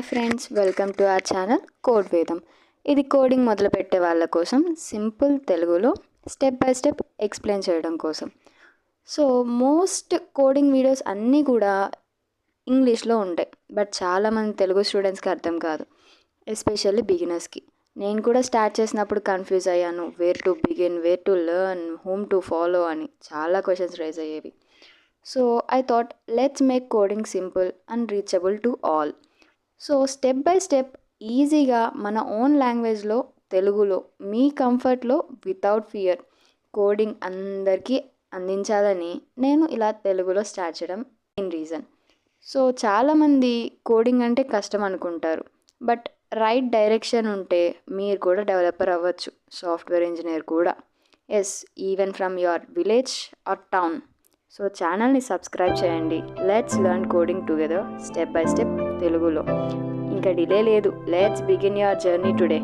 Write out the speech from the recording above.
Hi friends, welcome to our channel code వేదం. ఇది coding మొదలుపెట్టే వాళ్ళ కోసం సింపుల్ తెలుగులో స్టెప్ బై స్టెప్ ఎక్స్ప్లెయిన్ చేయడం కోసం. సో మోస్ట్ కోడింగ్ వీడియోస్ అన్నీ కూడా ఇంగ్లీష్లో ఉంటాయి, బట్ చాలామంది తెలుగు స్టూడెంట్స్కి అర్థం కాదు, ఎస్పెషల్లీ బిగినర్స్కి. నేను కూడా స్టార్ట్ చేసినప్పుడు కన్ఫ్యూజ్ అయ్యాను, where to begin, where to learn, how to follow అని చాలా క్వశ్చన్స్ రైజ్ అయ్యేవి. So I thought let's make coding simple and reachable to all. So step by step ఈజీగా మన ఓన్ లాంగ్వేజ్లో తెలుగులో మీ కంఫర్ట్లో వితౌట్ ఫియర్ కోడింగ్ అందరికీ అందించాలని నేను ఇలా తెలుగులో స్టార్ట్ చేయడం మెయిన్ రీజన్. సో చాలామంది కోడింగ్ అంటే కష్టం అనుకుంటారు, బట్ రైట్ డైరెక్షన్ ఉంటే మీరు కూడా డెవలపర్ అవ్వచ్చు, సాఫ్ట్వేర్ ఇంజనీర్ కూడా. Yes, even from your village or town. So ఛానల్ని సబ్స్క్రైబ్ చేయండి. Let's learn coding together step by step తెలుగులో. ఇంకా డిలే లేదు, let's begin your journey today.